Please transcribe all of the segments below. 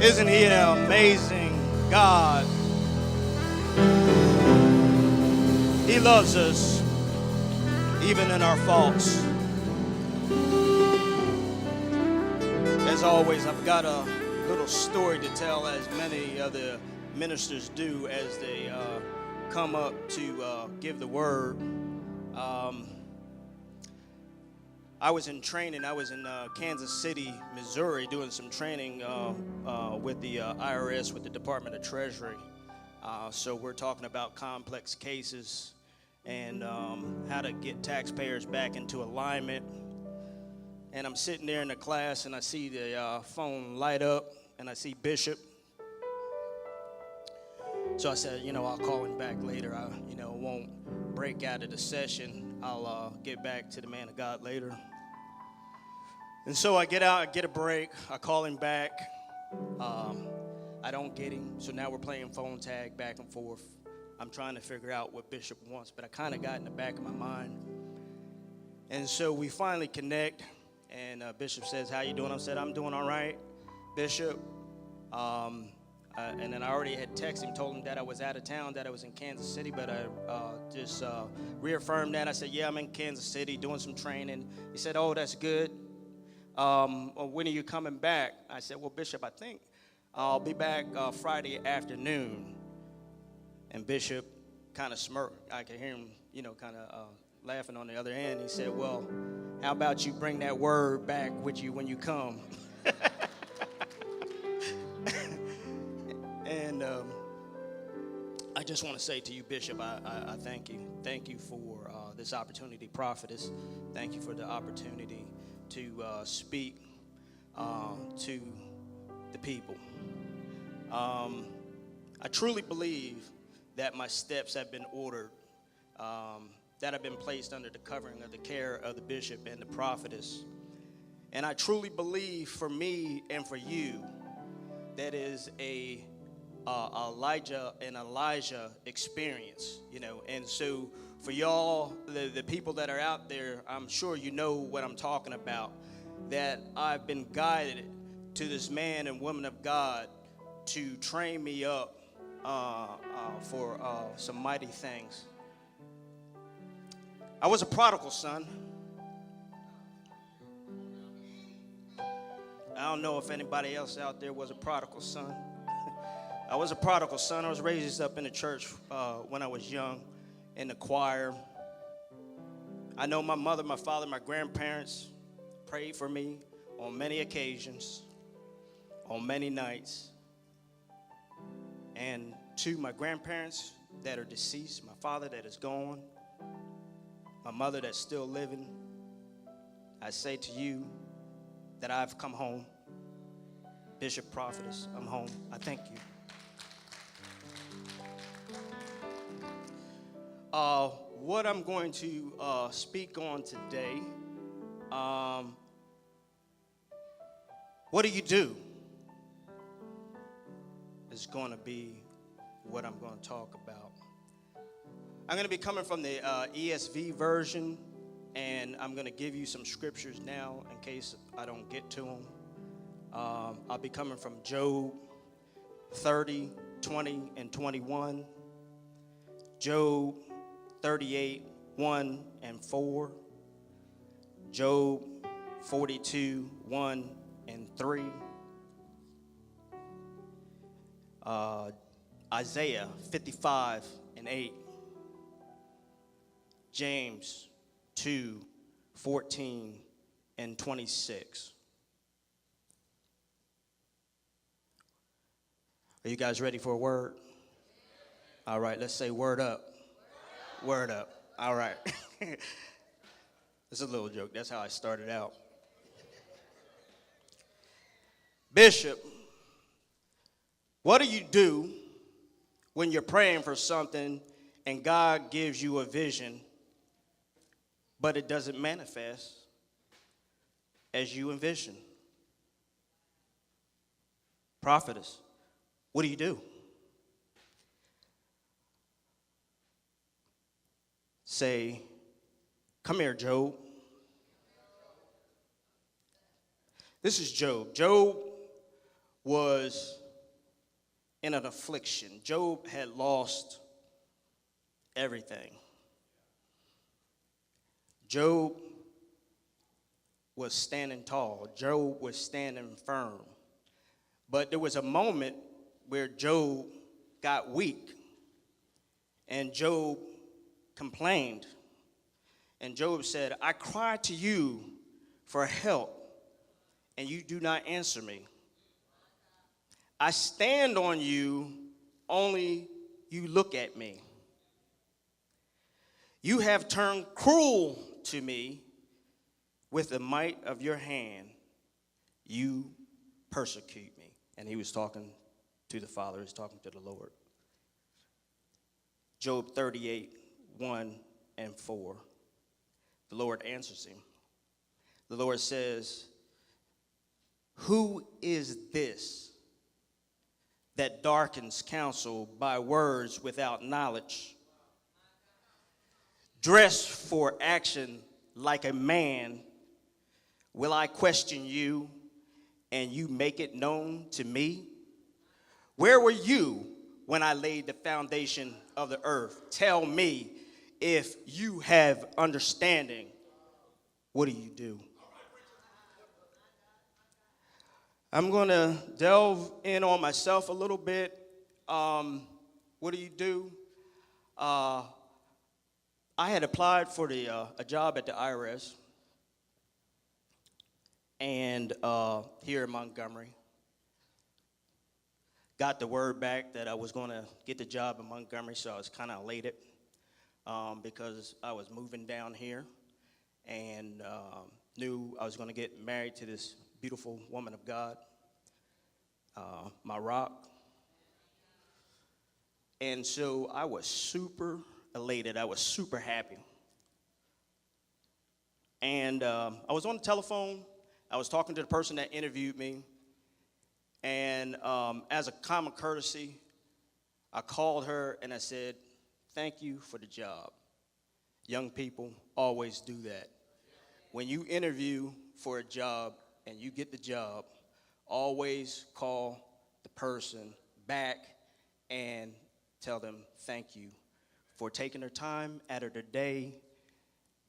Isn't he an amazing God? He loves us, even in our faults. As always, I've got a little story to tell, as many of the ministers do as they come up to give the word. I was in training. I was in Kansas City, Missouri, doing some training with the IRS, with the Department of Treasury. So we're talking about complex cases and how to get taxpayers back into alignment. And I'm sitting there in the class, and I see the phone light up, and I see Bishop. So I said, I'll call him back later. I, won't break out of the session. I'll get back to the man of God later. And so I get out, I get a break, I call him back. I don't get him, so now we're playing phone tag back and forth. I'm trying to figure out what Bishop wants, but I kind of got in the back of my mind. And so we finally connect, and Bishop says, "How you doing?" I said, "I'm doing all right, Bishop." And then I already had texted him, told him that I was out of town, that I was in Kansas City, but I just reaffirmed that. I said, "Yeah, I'm in Kansas City doing some training." He said, "Oh, that's good. When are you coming back?" I said, "Well, Bishop, I think I'll be back Friday afternoon." And Bishop kind of smirked. I could hear him, kind of laughing on the other end. He said, "Well, how about you bring that word back with you when you come?" And I just want to say to you, Bishop, I thank you. Thank you for this opportunity, prophetess. Thank you for the opportunity to speak to the people. I truly believe that my steps have been ordered, that have been placed under the covering of the care of the bishop and the prophetess. And I truly believe for me and for you, that is a Elijah experience, And so for y'all, the people that are out there, I'm sure you know what I'm talking about, that I've been guided to this man and woman of God to train me up for some mighty things. I was a prodigal son. I don't know if anybody else out there was a prodigal son. I was a prodigal son. I was raised up in the church when I was young, in the choir. I know my mother, my father, my grandparents prayed for me on many occasions, on many nights. And to my grandparents that are deceased, my father that is gone, my mother that's still living, I say to you that I've come home. Bishop, prophetess, I'm home. I thank you. What I'm going to speak on today, what do you do, is going to be what I'm going to talk about. I'm going to be coming from the ESV version, and I'm going to give you some scriptures now in case I don't get to them. I'll be coming from Job 30, 20, and 21. Job 38, 1 and 4. Job 42, 1 and 3. Isaiah 55 and 8. James 2, 14 and 26. Are you guys ready for a word? All right, let's say word up. Word up. All right. It's a little joke. That's how I started out. Bishop, what do you do when you're praying for something and God gives you a vision, but it doesn't manifest as you envision? Prophetess, what do you do? Say, "Come here, Job." This is Job. Job was in an affliction. Job had lost everything. Job was standing tall. Job was standing firm. But there was a moment where Job got weak, and Job complained. And Job said, I cried to you for help, and you do not answer me. I stand on you, only you look at me. You have turned cruel to me. With the might of your hand, you persecute me. And he was talking to the Father. He was talking to the Lord. Job 38, 1 and 4. The Lord answers him. The Lord says, who is this that darkens counsel by words without knowledge? Dressed for action like a man, will I question you, and you make it known to me? Where were you when I laid the foundation of the earth? Tell me, if you have understanding, what do you do? I'm going to delve in on myself a little bit. What do you do? I had applied for a job at the IRS. And here in Montgomery, got the word back that I was going to get the job in Montgomery, so I was kind of elated because I was moving down here and knew I was going to get married to this beautiful woman of God, my rock. And so I was super elated. I was super happy. And I was on the telephone. I was talking to the person that interviewed me, and as a common courtesy, I called her and I said, thank you for the job. Young people always do that. When you interview for a job and you get the job, always call the person back and tell them thank you for taking their time out of their day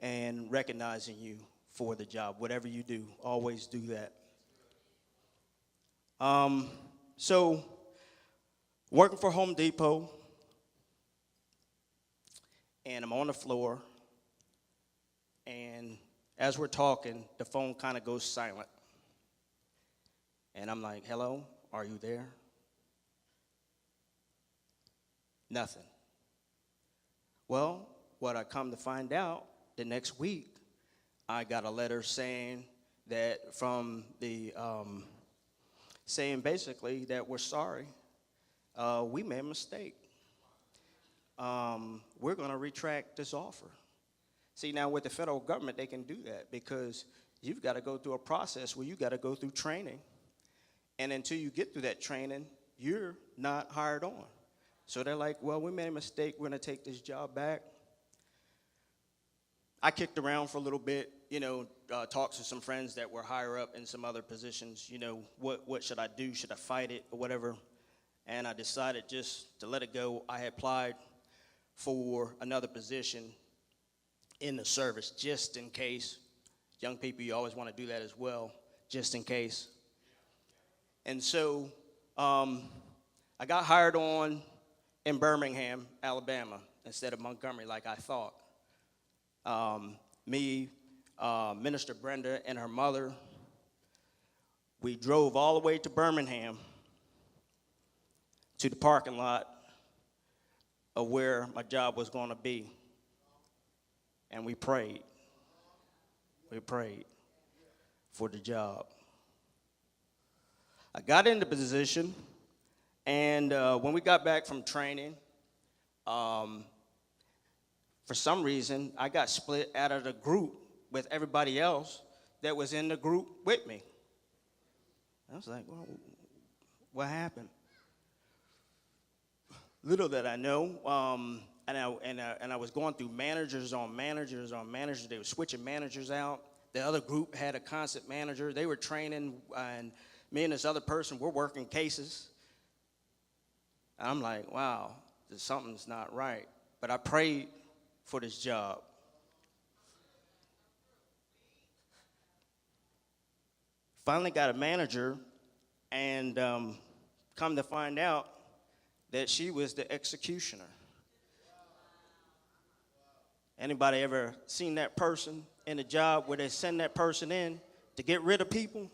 and recognizing you for the job. Whatever you do, always do that. So, working for Home Depot, and I'm on the floor, and as we're talking, the phone kind of goes silent. And I'm like, hello, are you there? Nothing. Well, what I come to find out, the next week, I got a letter saying that from the, saying basically that we're sorry. We made a mistake. We're going to retract this offer. See, now with the federal government, they can do that because you've got to go through a process where you got to go through training. And until you get through that training, you're not hired on. So they're like, well, we made a mistake. We're going to take this job back. I kicked around for a little bit, talked to some friends that were higher up in some other positions, what should I do? Should I fight it or whatever? And I decided just to let it go. I had applied for another position in the service just in case. Young people, you always want to do that as well, just in case. And so I got hired on in Birmingham, Alabama, instead of Montgomery like I thought. Minister Brenda and her mother, we drove all the way to Birmingham to the parking lot of where my job was going to be. And we prayed. We prayed for the job. I got into position, and when we got back from training, for some reason, I got split out of the group with everybody else that was in the group with me. I was like, well, what happened? Little that I know, and I was going through managers on managers on managers. They were switching managers out. The other group had a constant manager. They were training, and Me and this other person, we're working cases. And I'm like, wow, something's not right. But I prayed for this job. Finally got a manager, and come to find out that she was the executioner. Anybody ever seen that person in a job where they send that person in to get rid of people?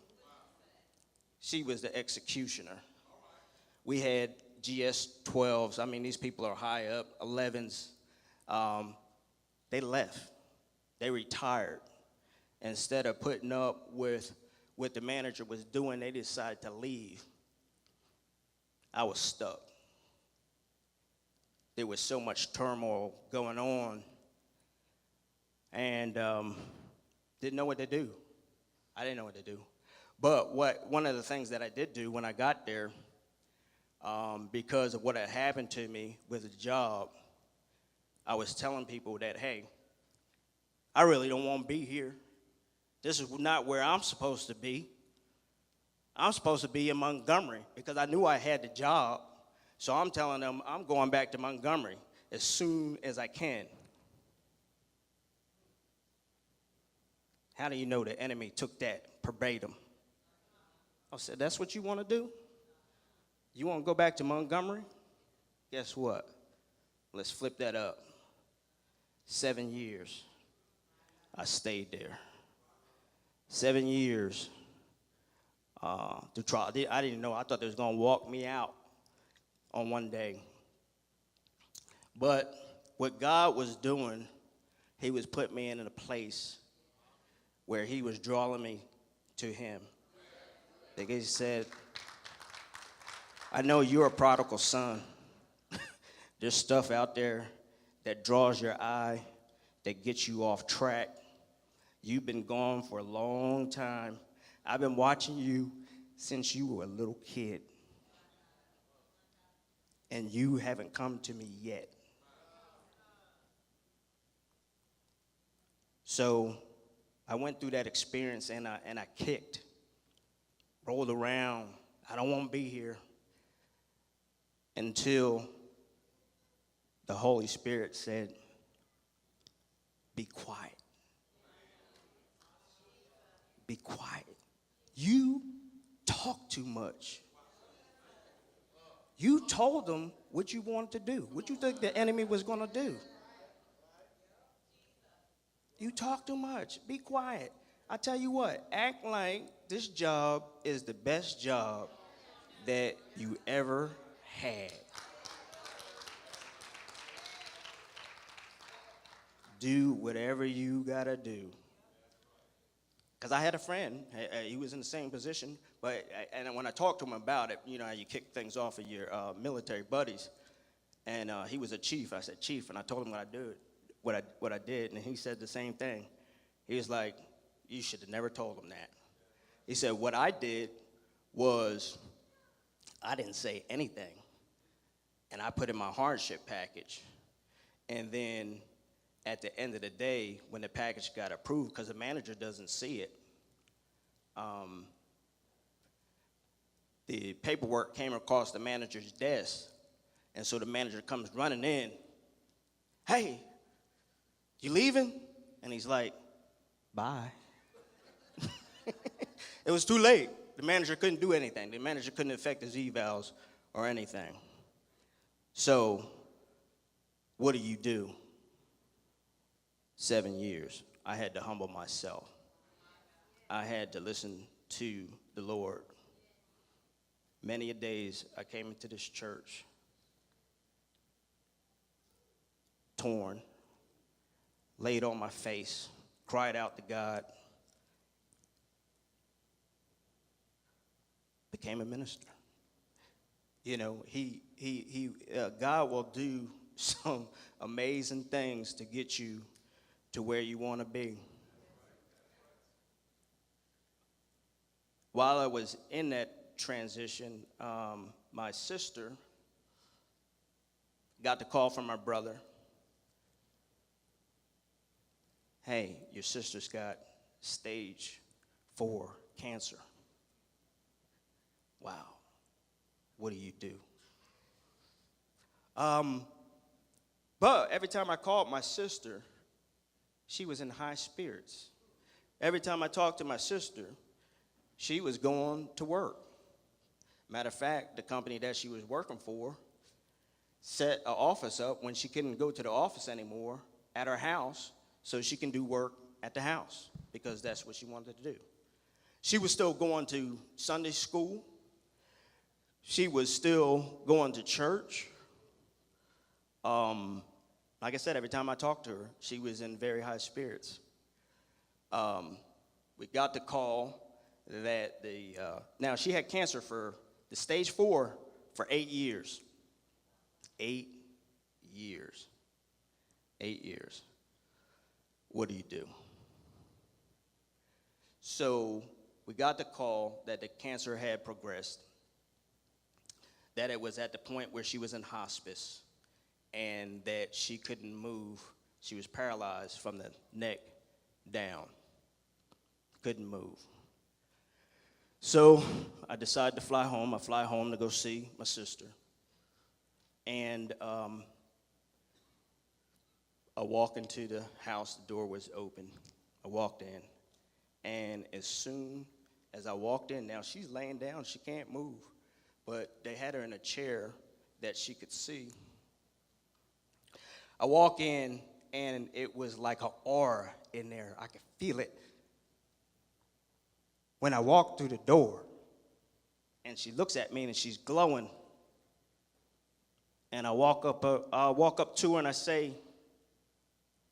She was the executioner. We had GS 12s. I mean, these people are high up, 11s. They left. They retired. Instead of putting up with what the manager was doing, they decided to leave. I was stuck. There was so much turmoil going on, and didn't know what to do. I didn't know what to do. But one of the things that I did do when I got there, because of what had happened to me with the job, I was telling people that, hey, I really don't want to be here. This is not where I'm supposed to be. I'm supposed to be in Montgomery because I knew I had the job. So I'm telling them I'm going back to Montgomery as soon as I can. How do you know the enemy took that verbatim? I said, that's what you want to do? You want to go back to Montgomery? Guess what? Let's flip that up. 7 years. I stayed there. 7 years to try. I didn't know. I thought they was going to walk me out on one day. But what God was doing, he was putting me in a place where he was drawing me to him. Like he said, I know you're a prodigal son. There's stuff out there that draws your eye, that gets you off track. You've been gone for a long time. I've been watching you since you were a little kid. And you haven't come to me yet. So I went through that experience and I kicked, rolled around. I don't want to be here. Until the Holy Spirit said, be quiet. Be quiet. You talk too much. You told them what you wanted to do. What you think the enemy was going to do? You talk too much. Be quiet. I tell you what, act like this job is the best job that you ever had. Do whatever you got to do. Because I had a friend, he was in the same position, and when I talked to him about it, you know how you kick things off of your military buddies, and he was a chief. I said, Chief, and I told him what I did, and he said the same thing. He was like, you should have never told him that. He said, what I did was I didn't say anything, and I put in my hardship package, and then at the end of the day, when the package got approved, because the manager doesn't see it, the paperwork came across the manager's desk, and so the manager comes running in. Hey, you leaving? And he's like, bye. It was too late. The manager couldn't do anything. The manager couldn't affect his evals or anything. So what do? 7 years. I had to humble myself. I had to listen to the Lord. Many a days I came into this church torn, laid on my face, cried out to God, became a minister. You know, God will do some amazing things to get you to where you want to be. While I was in that transition, my sister got the call from my brother. Hey, your sister's got stage 4 cancer. Wow. What do you do? But every time I called my sister, she was in high spirits. Every time I talked to my sister, she was going to work. Matter of fact, the company that she was working for set an office up when she couldn't go to the office anymore at her house so she can do work at the house because that's what she wanted to do. She was still going to Sunday school. She was still going to church. Like I said, every time I talked to her, she was in very high spirits. We got the call that now she had cancer for the stage 4 for 8 years. 8 years. 8 years. What do you do? So we got the call that the cancer had progressed, that it was at the point where she was in hospice, and that she couldn't move. She was paralyzed from the neck down. Couldn't move. So I decided to fly home. I fly home to go see my sister. And I walk into the house. The door was open. I walked in. And as soon as I walked in, now she's laying down. She can't move. But they had her in a chair that she could see. I walk in, and it was like an aura in there. I could feel it. When I walked through the door, and she looks at me, and she's glowing. And I walk up to her, and I say,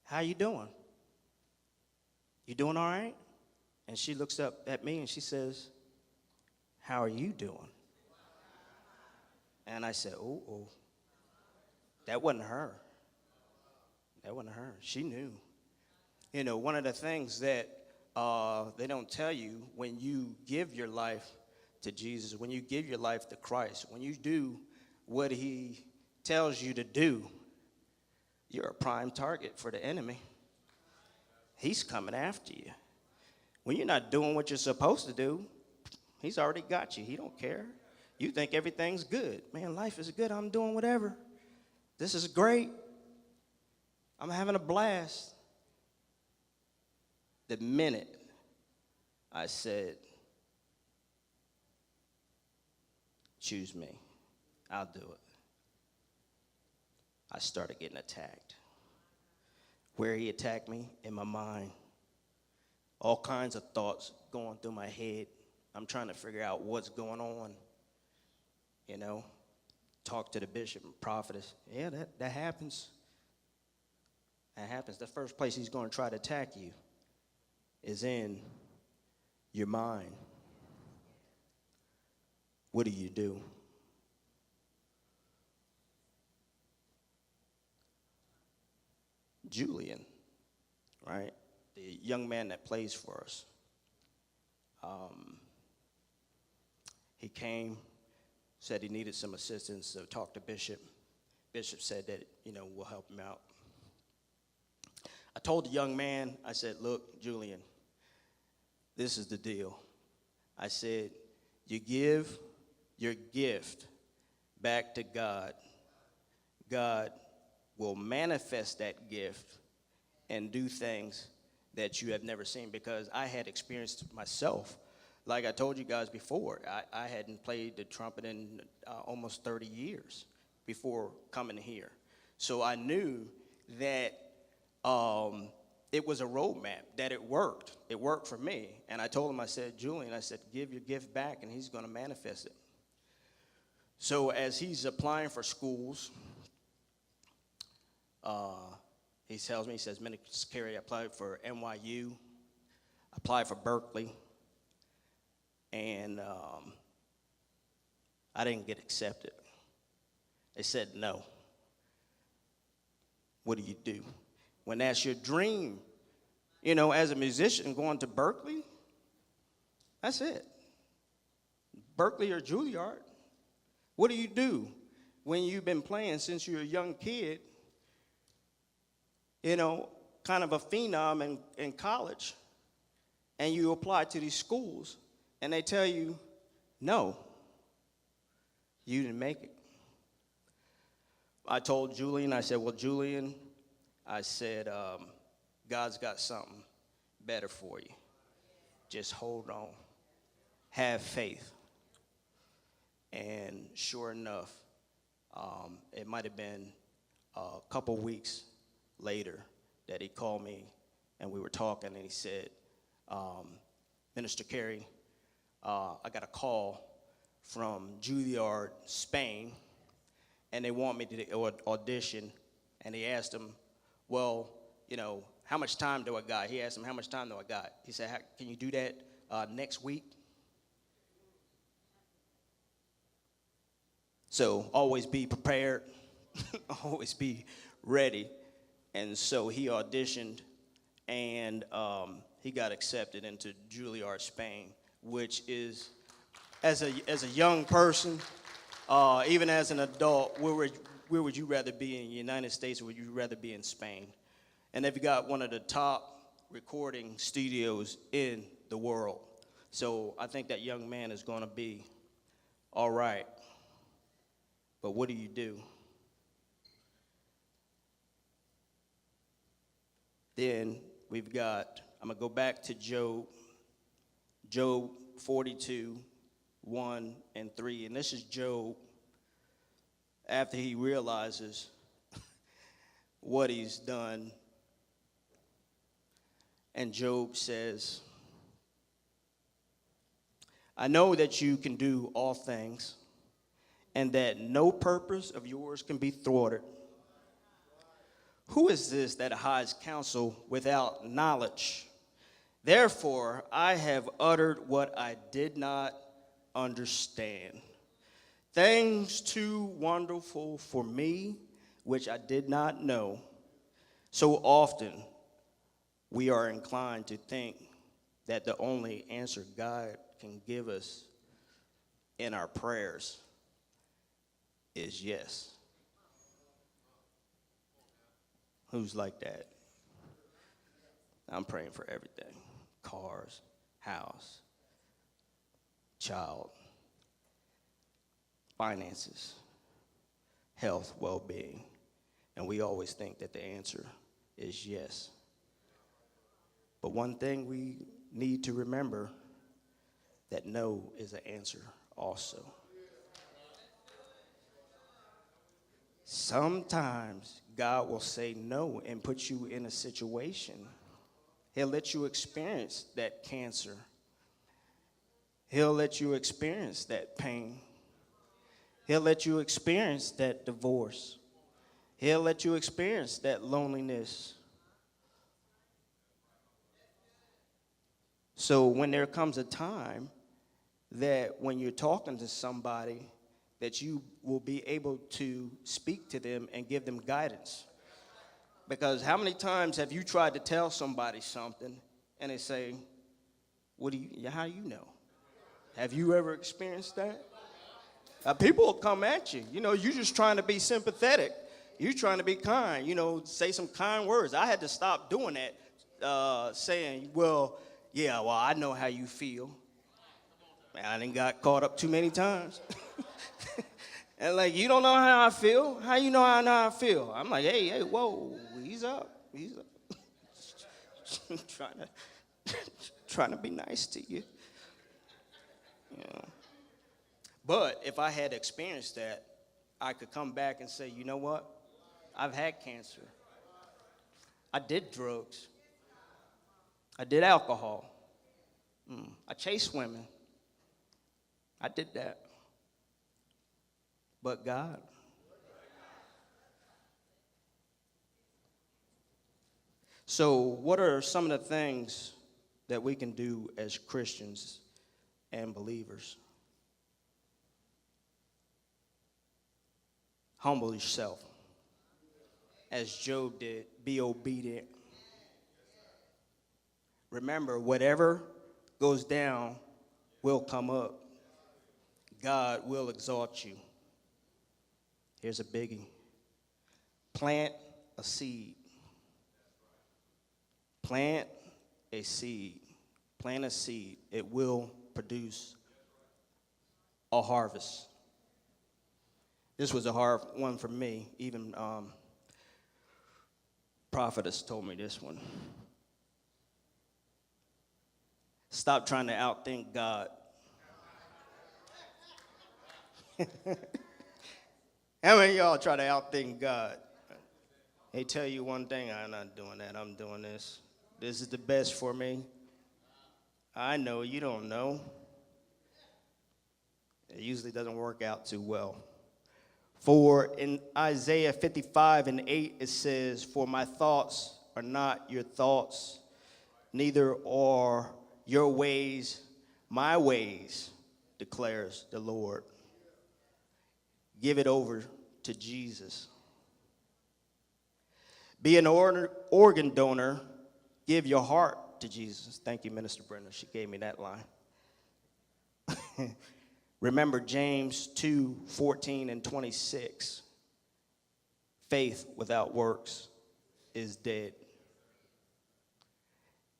"How you doing? You doing all right?" And she looks up at me, and she says, "How are you doing?" And I said, oh, that wasn't her. That wasn't her. She knew. You know, one of the things that they don't tell you when you give your life to Jesus, when you give your life to Christ, when you do what he tells you to do, you're a prime target for the enemy. He's coming after you. When you're not doing what you're supposed to do, he's already got you. He don't care. You think everything's good. Man, life is good. I'm doing whatever. This is great. I'm having a blast. The minute I said, "Choose me, I'll do it," I started getting attacked. Where he attacked me? In my mind. All kinds of thoughts going through my head. I'm trying to figure out what's going on. You know, talk to the bishop and prophetess. Yeah, that happens. That happens. The first place he's going to try to attack you is in your mind. What do you do? Julian, right? The young man that plays for us. He came, said he needed some assistance, so talked to Bishop. Bishop said that, we'll help him out. I told the young man, I said, "Look, Julian, this is the deal." I said, "You give your gift back to God. God will manifest that gift and do things that you have never seen," because I had experienced myself. Like I told you guys before, I hadn't played the trumpet in almost 30 years before coming here. So I knew that it was a roadmap, that it worked. It worked for me. And I told him, I said, "Julian," I said, "give your gift back, and he's going to manifest it." So as he's applying for schools, he tells me, he says, "Ministries, Kerry, I applied for NYU, applied for Berkeley, and I didn't get accepted." They said no. What do you do? When that's your dream, as a musician going to Berkeley, that's it. Berkeley or Juilliard. What do you do when you've been playing since you're a young kid, kind of a phenom in college, and you apply to these schools, and they tell you no? You didn't make it. I told Julian, I said, well, Julian, I said, God's got something better for you. Just hold on. Have faith. And sure enough, it might have been a couple weeks later that he called me and we were talking, and he said, Minister Kerry, I got a call from Juilliard, Spain, and they want me to audition. And he asked him, well, how much time do I got? He asked him, how much time do I got? He said, can you do that next week? So always be prepared, always be ready. And so he auditioned, and he got accepted into Juilliard, Spain, which is, as a young person, even as an adult, where would you rather be, in the United States, or would you rather be in Spain? And they've got one of the top recording studios in the world. So I think that young man is going to be all right. But what do you do? Then we've got, I'm going to go back to Job 42, 1 and 3. And this is Job after he realizes what he's done. And Job says, I know that you can do all things, and that no purpose of yours can be thwarted. Who is this that hides counsel without knowledge? Therefore, I have uttered what I did not understand. Things too wonderful for me, which I did not know. So often, we are inclined to think that the only answer God can give us in our prayers is yes. Who's like that? I'm praying for everything. Cars, house, child, finances, health, well-being. And we always think that the answer is yes. But one thing we need to remember, that no is an answer also. Sometimes God will say no and put you in a situation. He'll let you experience that cancer. He'll let you experience that pain. He'll let you experience that divorce. He'll let you experience that loneliness. So when there comes a time that when you're talking to somebody, that you will be able to speak to them and give them guidance. Because how many times have you tried to tell somebody something and they say, how do you know? Have you ever experienced that? People will come at you. You're just trying to be sympathetic. You're trying to be kind, say some kind words. I had to stop doing that, saying, I know how you feel. Man, I done got caught up too many times. And you don't know how I feel? How you know how I feel? I'm like, hey, whoa, ease up. trying to be nice to you. But if I had experienced that, I could come back and say, you know what? I've had cancer. I did drugs. I did alcohol. I chased women. I did that. But God. So what are some of the things that we can do as Christians and believers? Humble yourself. As Job did, be obedient. Remember, whatever goes down will come up. God will exalt you. Here's a biggie. Plant a seed. Plant a seed. Plant a seed. It will produce a harvest. This was a hard one for me. Even prophetess told me this one. Stop trying to outthink God. How many of y'all try to outthink God? They tell you one thing, I'm not doing that, I'm doing this. This is the best for me. I know, you don't know. It usually doesn't work out too well. For in Isaiah 55:8, it says, "For my thoughts are not your thoughts, neither are your ways my ways, declares the Lord." Give it over to Jesus. Be an organ donor. Give your heart to Jesus. Thank you, Minister Brenda. She gave me that line. Remember James 2:14 and 26. Faith without works is dead.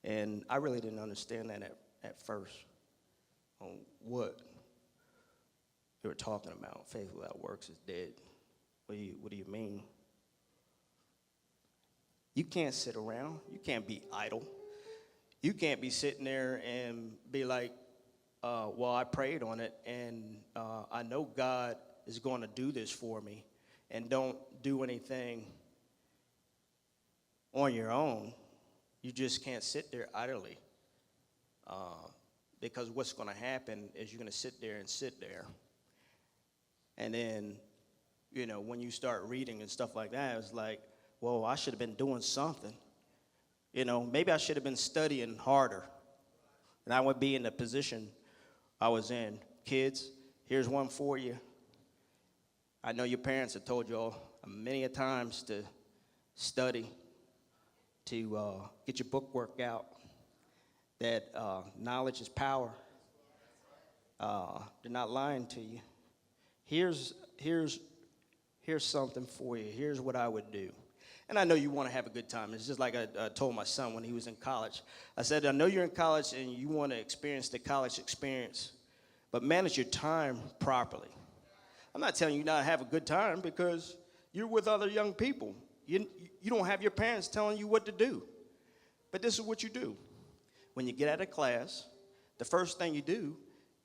And I really didn't understand that at first, on what they were talking about. Faith without works is dead. What do you mean? You can't sit around. You can't be idle. You can't be sitting there and be like, well, I prayed on it, and I know God is going to do this for me, and don't do anything on your own. You just can't sit there idly, because what's going to happen is you're going to sit there and sit there. And then, when you start reading and stuff like that, it's like, well, I should have been doing something. Maybe I should have been studying harder, and I would be in the position I was in. Kids, here's one for you. I know your parents have told you all many a times to study, to get your bookwork out, that knowledge is power. They're not lying to you. Here's something for you. Here's what I would do. And I know you want to have a good time. It's just like I told my son when he was in college. I said, I know you're in college and you want to experience the college experience, but manage your time properly. I'm not telling you not to have a good time, because you're with other young people. You don't have your parents telling you what to do. But this is what you do. When you get out of class, the first thing you do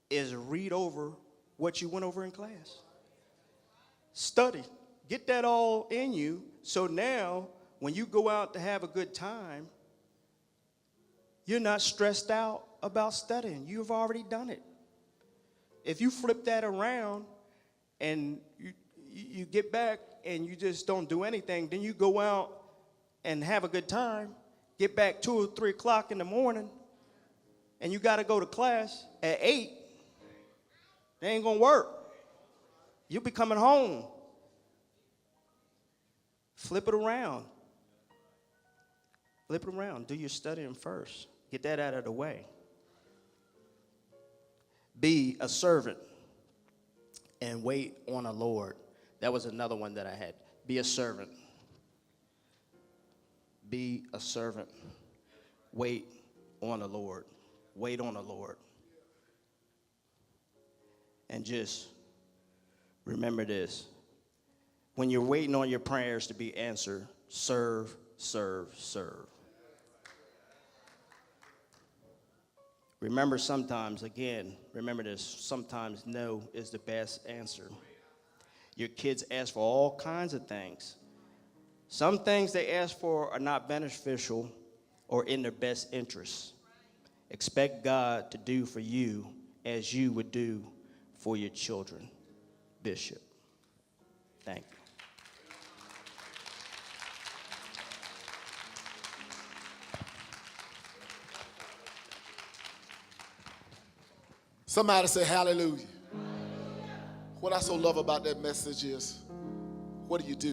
is read over what you went over in class. Study. Get that all in you, so now when you go out to have a good time, you're not stressed out about studying. You've already done it. If you flip that around and you get back and you just don't do anything, then you go out and have a good time, get back 2 or 3 o'clock in the morning, and you got to go to class at 8, they ain't going to work. You'll be coming home. Flip it around. Flip it around. Do your studying first. Get that out of the way. Be a servant and wait on the Lord. That was another one that I had. Be a servant. Be a servant. Wait on the Lord. Wait on the Lord. And just remember this. When you're waiting on your prayers to be answered, serve, serve, serve. Remember remember this, sometimes no is the best answer. Your kids ask for all kinds of things. Some things they ask for are not beneficial or in their best interests. Expect God to do for you as you would do for your children. Bishop. Thank you. Somebody say hallelujah. What I so love about that message is, what do you do?